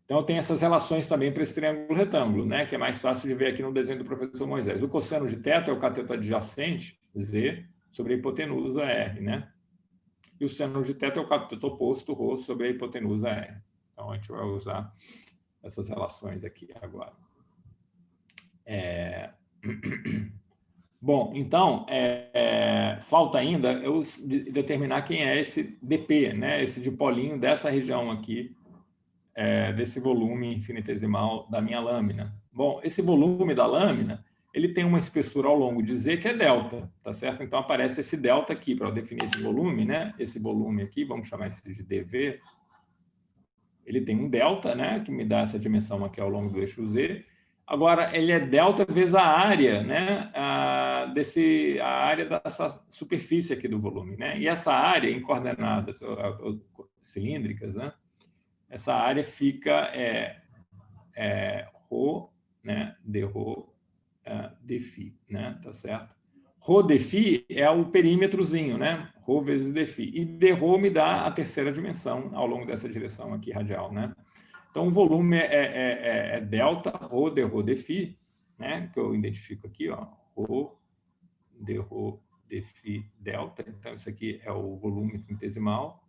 Então, eu tenho essas relações também para esse triângulo retângulo, né, que é mais fácil de ver aqui no desenho do professor Moisés. O cosseno de teto é o cateto adjacente, Z, sobre a hipotenusa R, né? E o seno de teto é o cateto oposto, Rho, sobre a hipotenusa R. Então, a gente vai usar essas relações aqui agora. Bom, então, falta ainda eu determinar quem é esse dp, né? Esse dipolinho dessa região aqui, desse volume infinitesimal da minha lâmina. Bom, esse volume da lâmina, ele tem uma espessura ao longo de Z que é delta, tá certo? Então, aparece esse delta aqui para eu definir esse volume, né? Esse volume aqui, vamos chamar isso de dV. Ele tem um delta, né? Que me dá essa dimensão aqui ao longo do eixo Z. Agora, ele é delta vezes a área, né? A área dessa superfície aqui do volume, né? E essa área em coordenadas cilíndricas, né? Essa área fica Rho, né? dρ dφ, né? Tá certo? Rho dφ é o perímetrozinho, né? Rho vezes dφ. E dρ me dá a terceira dimensão ao longo dessa direção aqui radial, né? Então, o volume é delta Rho dρ dφ, né? Que eu identifico aqui, ó, Rho dρ dφ delta. Então, isso aqui é o volume infinitesimal.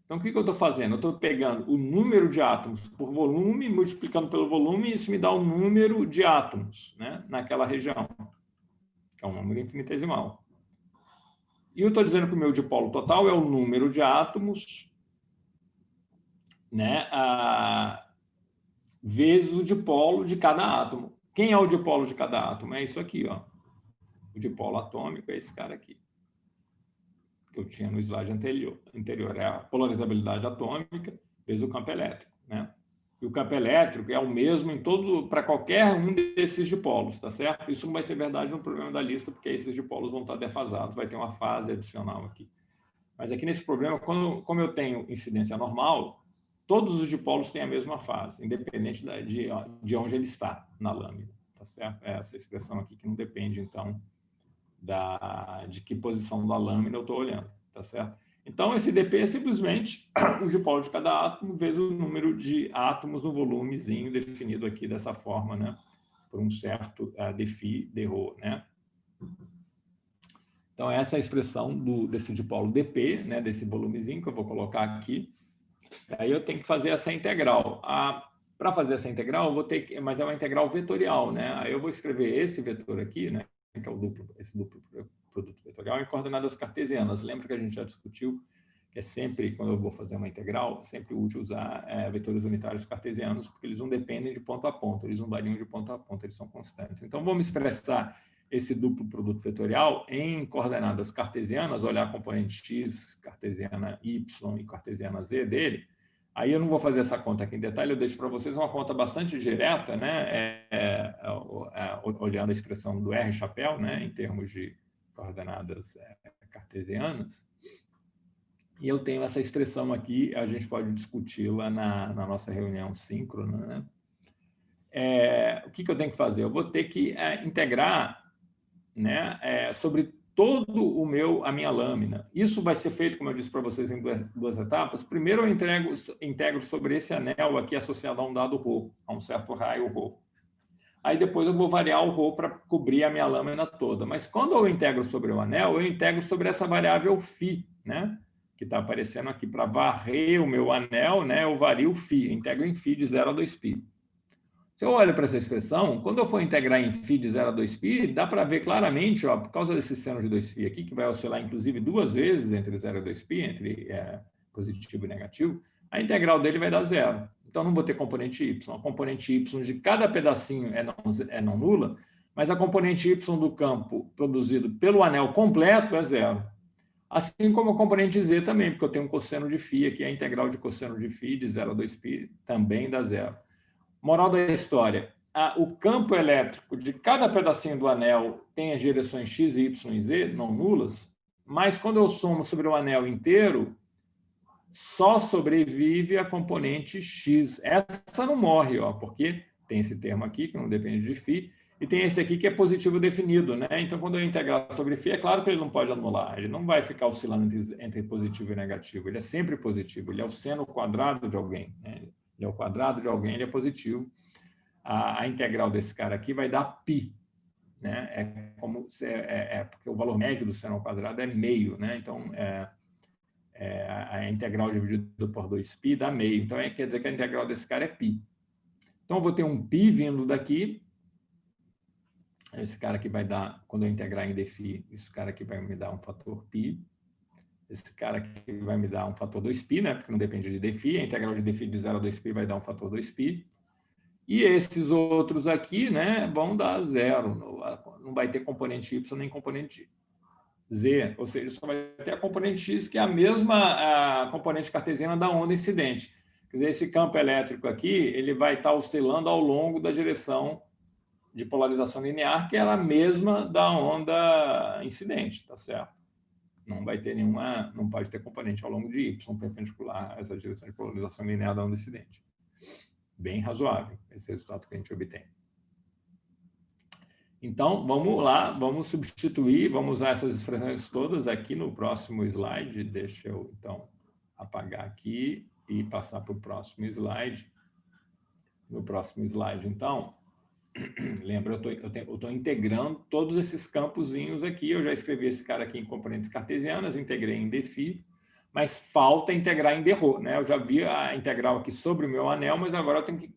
Então, o que eu estou fazendo? Eu estou pegando o número de átomos por volume, multiplicando pelo volume, e isso me dá o número de átomos, né, naquela região, que é um número infinitesimal. E eu estou dizendo que o meu dipolo total é o número de átomos, né, vezes o dipolo de cada átomo. Quem é o dipolo de cada átomo? É isso aqui, ó. O dipolo atômico é esse cara aqui, que eu tinha no slide anterior. É a polarizabilidade atômica vezes o campo elétrico, né? E o campo elétrico é o mesmo para qualquer um desses dipolos, tá certo? Isso não vai ser verdade no problema da lista, porque esses dipolos vão estar defasados, vai ter uma fase adicional aqui. Mas aqui nesse problema, como eu tenho incidência normal, todos os dipolos têm a mesma fase, independente de onde ele está na lâmina, tá certo? É essa expressão aqui que não depende, então, de que posição da lâmina eu estou olhando, tá certo? Então, esse dp é simplesmente o dipolo de cada átomo vezes o número de átomos no volumezinho definido aqui dessa forma, né? Por um certo dφ, dρ, né? Então, essa é a expressão desse dipolo dp, né? Desse volumezinho que eu vou colocar aqui. Aí eu tenho que fazer essa integral. Para fazer essa integral, eu vou ter que... Mas é uma integral vetorial, né? Aí eu vou escrever esse vetor aqui, né? Que é esse duplo produto vetorial em coordenadas cartesianas. Lembra que a gente já discutiu que é sempre, quando eu vou fazer uma integral, é sempre útil usar vetores unitários cartesianos, porque eles não dependem de ponto a ponto, eles não variam de ponto a ponto, eles são constantes. Então, vamos expressar esse duplo produto vetorial em coordenadas cartesianas, olhar a componente x, cartesiana y e cartesiana z dele. Aí eu não vou fazer essa conta aqui em detalhe, eu deixo para vocês uma conta bastante direta, né? Olhando a expressão do R chapéu, né? Em termos de coordenadas cartesianas. E eu tenho essa expressão aqui, a gente pode discuti-la na nossa reunião síncrona, né? O que eu tenho que fazer? Eu vou ter que integrar, né, sobre todo a minha lâmina. Isso vai ser feito, como eu disse para vocês, em duas etapas. Primeiro, eu integro sobre esse anel aqui associado a um dado ρ, a um certo raio ρ. Aí depois eu vou variar o ρ para cobrir a minha lâmina toda. Mas quando eu integro sobre o anel, eu integro sobre essa variável φ, né? Que está aparecendo aqui. Para varrer o meu anel, né, eu vario o φ, integro em φ de 0 a 2π. Se eu olho para essa expressão, quando eu for integrar em φ de 0 a 2π, dá para ver claramente, ó, por causa desse seno de 2φ aqui, que vai oscilar inclusive 2 vezes entre 0 e 2π, entre positivo e negativo, a integral dele vai dar 0. Então, não vou ter componente y. A componente y de cada pedacinho é não nula, mas a componente y do campo produzido pelo anel completo é 0. Assim como a componente z também, porque eu tenho um cosseno de φ aqui, a integral de cosseno de φ de 0 a 2π também dá 0. Moral da história, o campo elétrico de cada pedacinho do anel tem as direções x, y e z, não nulas, mas quando eu somo sobre o anel inteiro, só sobrevive a componente x. Essa não morre, ó, porque tem esse termo aqui, que não depende de φ, e tem esse aqui que é positivo definido, né? Então, quando eu integrar sobre φ, é claro que ele não pode anular, ele não vai ficar oscilando entre positivo e negativo, ele é sempre positivo, ele é o seno quadrado de alguém, né? Ele é o quadrado de alguém, ele é positivo. A integral desse cara aqui vai dar π, né? Porque o valor médio do seno ao quadrado é meio, né? Então, a integral dividido por 2π dá meio. Então, quer dizer que a integral desse cara é π. Então, eu vou ter um π vindo daqui. Esse cara aqui vai dar, quando eu integrar em dφ, esse cara aqui vai me dar um fator π. Esse cara aqui vai me dar um fator 2π, né? Porque não depende de dφ. A integral de dφ de 0 a 2π vai dar um fator 2π. E esses outros aqui, né, vão dar zero. Não vai ter componente y nem componente z, ou seja, só vai ter a componente x, que é a mesma componente cartesiana da onda incidente. Quer dizer, esse campo elétrico aqui, ele vai estar oscilando ao longo da direção de polarização linear, que era a mesma da onda incidente, tá certo? Não vai ter nenhuma, não pode ter componente ao longo de y perpendicular a essa direção de polarização linear da onda incidente. Bem razoável esse resultado que a gente obtém. Então, vamos lá, vamos substituir, vamos usar essas expressões todas aqui no próximo slide. Deixa eu, então, apagar aqui e passar para o próximo slide. No próximo slide, então, lembra, eu estou integrando todos esses campozinhos aqui. Eu já escrevi esse cara aqui em componentes cartesianas, integrei em dφ, mas falta integrar em dρ, né? Eu já vi a integral aqui sobre o meu anel, mas agora eu tenho que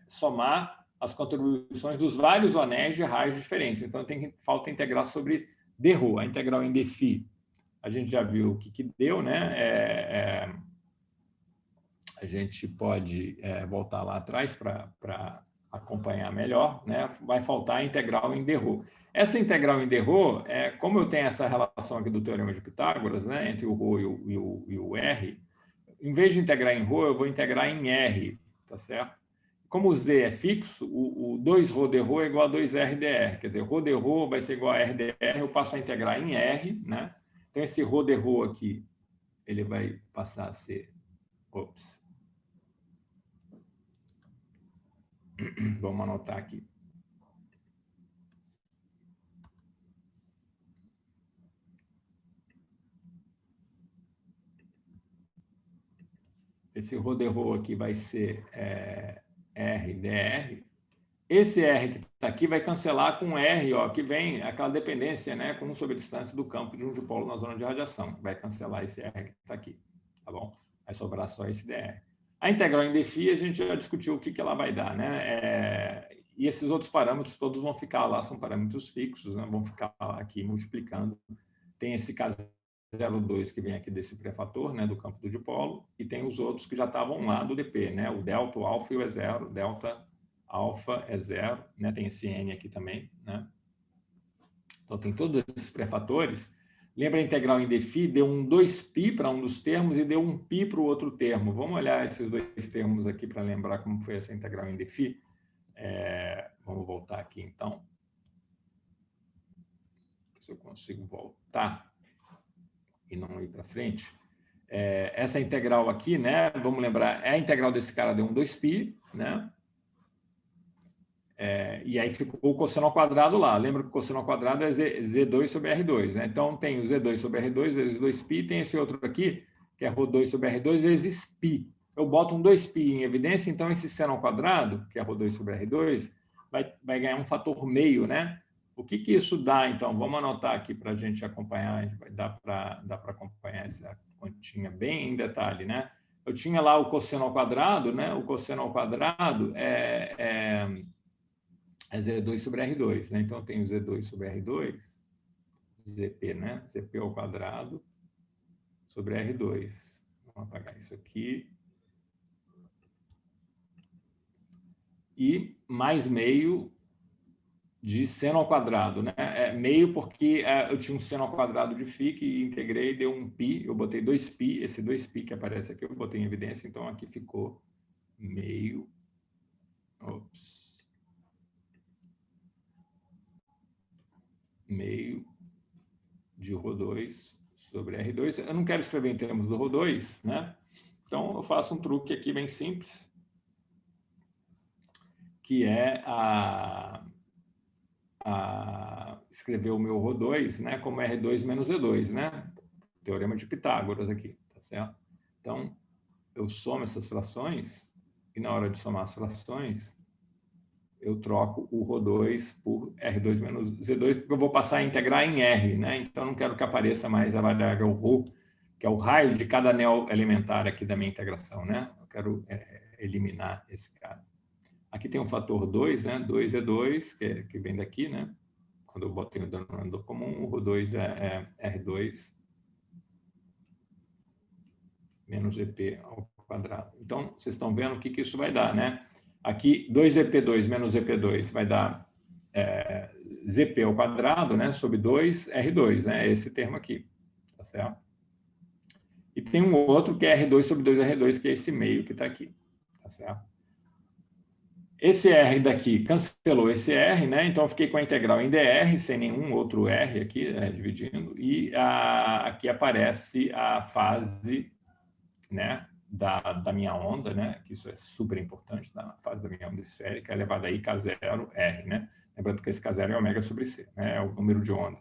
somar as contribuições dos vários anéis de raios diferentes. Então, falta integrar sobre dρ, a integral em dφ. A gente já viu o que deu, né? A gente pode voltar lá atrás para acompanhar melhor, né? Vai faltar a integral em dρ. Essa integral em dρ, como eu tenho essa relação aqui do teorema de Pitágoras, né, entre o ρ e o r, em vez de integrar em ρ, eu vou integrar em r, tá certo? Como o z é fixo, o 2ρ dρ é igual a 2r dr. Quer dizer, ρ dρ vai ser igual a r dr, eu passo a integrar em r, né? Então, esse ρ dρ aqui, ele vai passar a ser... Ops. Vamos anotar aqui. Esse ρ dρ aqui vai ser r dr. Esse r que está aqui vai cancelar com r, ó, que vem aquela dependência, né, com 1 sobre a distância do campo de um dipolo na zona de radiação. Vai cancelar esse r que está aqui, tá bom? Vai sobrar só esse dr. A integral em dφ, a gente já discutiu o que ela vai dar, né? E esses outros parâmetros todos vão ficar lá, são parâmetros fixos, né? Vão ficar aqui multiplicando. Tem esse caso 0,2 que vem aqui desse prefator, né, do campo do dipolo, e tem os outros que já estavam lá do dp, né? O delta, o alfa e o E0, delta alfa é 0, né? Tem esse N aqui também, né? Então, tem todos esses prefatores. Lembra a integral em dφ? Deu um 2π para um dos termos e deu um π para o outro termo. Vamos olhar esses dois termos aqui para lembrar como foi essa integral em dφ. Vamos voltar aqui, então. Se eu consigo voltar e não ir para frente. Essa integral aqui, né? Vamos lembrar, a integral desse cara deu um 2π, né? E aí ficou o cosseno ao quadrado lá. Lembra que o cosseno ao quadrado é Z2 sobre R2, né? Então, tem o Z2 sobre R2 vezes 2π, tem esse outro aqui, que é Rho2 sobre R2 vezes π. Eu boto um 2π em evidência, então esse seno ao quadrado, que é Rho2 sobre R2, vai ganhar um fator meio, né? O que isso dá, então? Vamos anotar aqui para a gente acompanhar, dá para acompanhar essa continha bem em detalhe, né? Eu tinha lá o cosseno ao quadrado, né? O cosseno ao quadrado é Z2 sobre R2, né? Então, eu tenho Z2 sobre R2, ZP, né? ZP ao quadrado sobre R2. Vamos apagar isso aqui. E mais meio de seno ao quadrado, né? Meio porque eu tinha um seno ao quadrado de φ que integrei, deu um π, eu botei 2π, esse 2π que aparece aqui eu botei em evidência, então aqui ficou meio... meio de Rho2 sobre R2. Eu não quero escrever em termos do ρ2, né? Então, eu faço um truque aqui bem simples, que é escrever o meu ρ2, né, como R2 menos E2, né? Teorema de Pitágoras aqui, tá certo? Então, eu somo essas frações e, na hora de somar as frações, eu troco o ρ2 por R2 menos Z2, porque eu vou passar a integrar em R, né? Então, eu não quero que apareça mais a variável ρ, que é o raio de cada anel elementar aqui da minha integração, né? Eu quero eliminar esse cara. Aqui tem um fator 2, né? 2E2, que vem daqui, né? Quando eu botei o denominador comum, o ρ2 é R2 menos EP ao quadrado. Então, vocês estão vendo o que isso vai dar, né? Aqui, 2EP2 menos EP2 vai dar ZP ao quadrado, né? Sobre 2R2, né? Esse termo aqui, tá certo? E tem um outro que é R2 sobre 2R2, que é esse meio que está aqui, tá certo? Esse R daqui cancelou esse R, né? Então, eu fiquei com a integral em dr, sem nenhum outro R aqui, dividindo, e aqui aparece a fase, né, da minha onda, né? Que isso é super importante, a fase da minha onda esférica, elevada a K0 R, né? Lembrando que esse K0 é ômega sobre C, né? É o número de onda.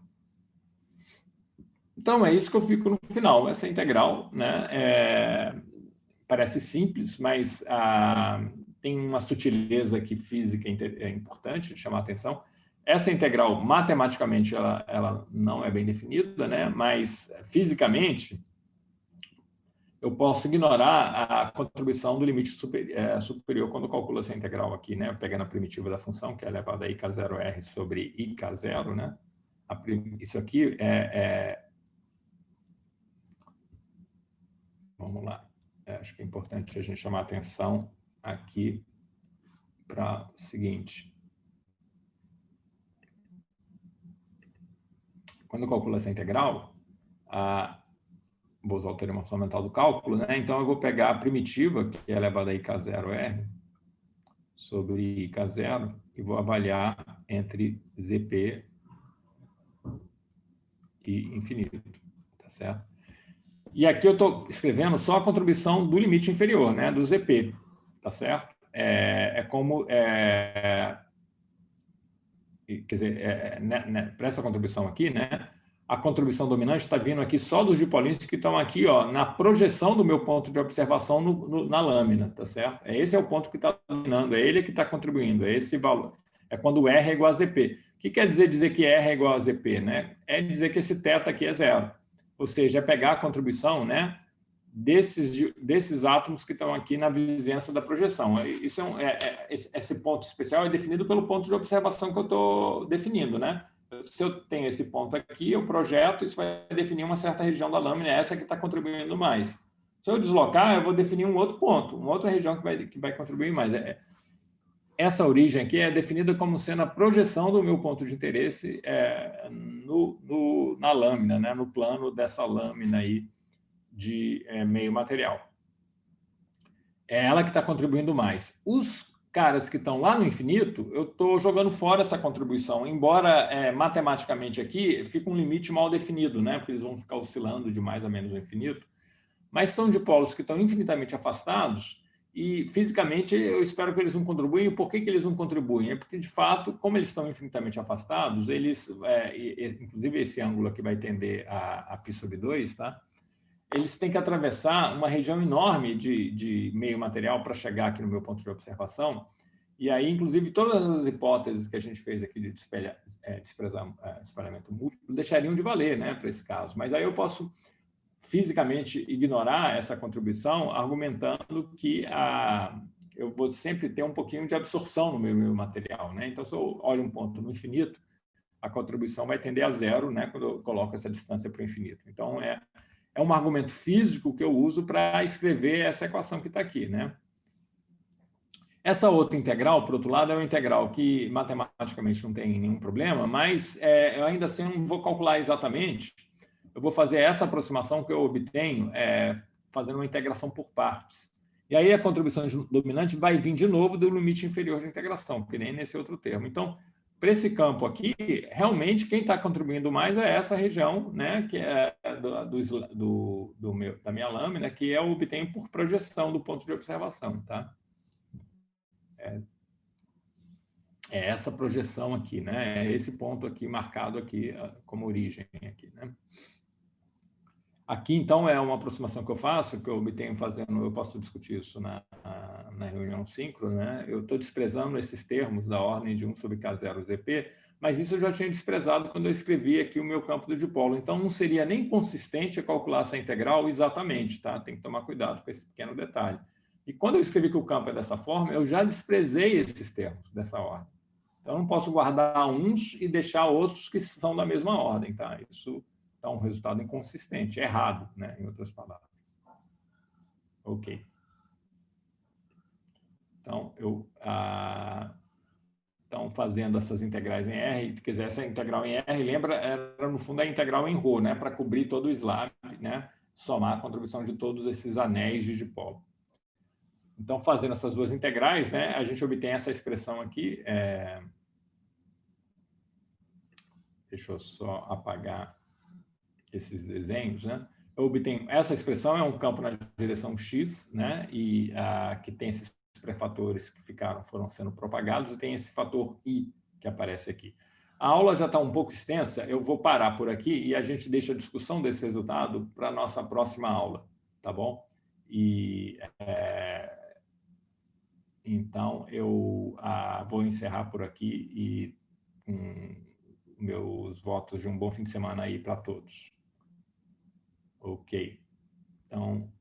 Então, é isso que eu fico no final. Essa integral, né? Parece simples, mas tem uma sutileza aqui física importante de chamar a atenção. Essa integral, matematicamente, ela não é bem definida, né? Mas fisicamente, eu posso ignorar a contribuição do limite superior quando eu calculo essa integral aqui, né? Pegando a primitiva da função, que é elevada a IK0R sobre IK0, né? Isso aqui Vamos lá. Acho que é importante a gente chamar a atenção aqui para o seguinte. Quando eu calculo essa integral, vou usar o teorema fundamental do cálculo, né? Então, eu vou pegar a primitiva, que é elevada a IK0R, sobre IK0, e vou avaliar entre ZP e infinito, tá certo? E aqui eu estou escrevendo só a contribuição do limite inferior, né? Do ZP, tá certo? Quer dizer, para essa contribuição aqui, né? A contribuição dominante está vindo aqui só dos dipolinhos que estão aqui, ó, na projeção do meu ponto de observação na lâmina, tá certo? Esse é o ponto que está dominando, é ele que está contribuindo, é esse valor. É quando R é igual a ZP. O que quer dizer que R é igual a ZP, né? É dizer que esse θ aqui é zero. Ou seja, é pegar a contribuição, né, desses átomos que estão aqui na vizinhança da projeção. Isso esse ponto especial é definido pelo ponto de observação que eu estou definindo, né? Se eu tenho esse ponto aqui, eu projeto, isso vai definir uma certa região da lâmina, essa que está contribuindo mais. Se eu deslocar, eu vou definir um outro ponto, uma outra região que vai contribuir mais. Essa origem aqui é definida como sendo a projeção do meu ponto de interesse na lâmina, né? No plano dessa lâmina aí de meio material. É ela que está contribuindo mais. Os caras que estão lá no infinito, eu estou jogando fora essa contribuição, embora matematicamente aqui fique um limite mal definido, né? Porque eles vão ficar oscilando de mais a menos no infinito, mas são dipolos que estão infinitamente afastados e fisicamente eu espero que eles não contribuem. E por que eles não contribuem? É porque, de fato, como eles estão infinitamente afastados, eles, inclusive esse ângulo aqui vai tender a π sobre 2, tá? Eles têm que atravessar uma região enorme de meio material para chegar aqui no meu ponto de observação. E aí, inclusive, todas as hipóteses que a gente fez aqui de espalhamento múltiplo deixariam de valer, né, para esse caso. Mas aí eu posso fisicamente ignorar essa contribuição, argumentando que eu vou sempre ter um pouquinho de absorção no meu material, né? Então, se eu olho um ponto no infinito, a contribuição vai tender a zero, né, quando eu coloco essa distância para o infinito. Então, é um argumento físico que eu uso para escrever essa equação que está aqui, né? Essa outra integral, por outro lado, é uma integral que matematicamente não tem nenhum problema, mas eu ainda assim não vou calcular exatamente. Eu vou fazer essa aproximação que eu obtenho fazendo uma integração por partes. E aí a contribuição dominante vai vir de novo do limite inferior de integração, que nem nesse outro termo. Então, para esse campo aqui, realmente quem está contribuindo mais é essa região, né, que é da minha lâmina, que eu obtenho por projeção do ponto de observação. Tá? É essa projeção aqui, né? É esse ponto aqui marcado aqui como origem aqui, né? Aqui, então, é uma aproximação que eu faço, que eu obtenho fazendo, eu posso discutir isso na reunião síncrona, né? Eu estou desprezando esses termos da ordem de 1 sobre K0 ZP, mas isso eu já tinha desprezado quando eu escrevi aqui o meu campo do dipolo. Então, não seria nem consistente calcular essa integral exatamente, tá? Tem que tomar cuidado com esse pequeno detalhe. E quando eu escrevi que o campo é dessa forma, eu já desprezei esses termos dessa ordem. Então, eu não posso guardar uns e deixar outros que são da mesma ordem, tá? Isso dá um resultado inconsistente, errado, né? Em outras palavras. Ok. Então, então, fazendo essas integrais em R, quer dizer, essa integral em R, lembra, era no fundo a integral em ρ, né? Para cobrir todo o slab, né? Somar a contribuição de todos esses anéis de dipolo. Então, fazendo essas duas integrais, né? A gente obtém essa expressão aqui. Deixa eu só apagar esses desenhos, né? Eu obtenho essa expressão, é um campo na direção x, né? E que tem esses prefatores que foram sendo propagados, e tem esse fator i que aparece aqui. A aula já está um pouco extensa, eu vou parar por aqui e a gente deixa a discussão desse resultado para a nossa próxima aula, tá bom? Então, eu vou encerrar por aqui e meus votos de um bom fim de semana aí para todos. Ok. Então,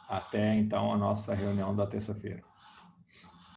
até então a nossa reunião da terça-feira.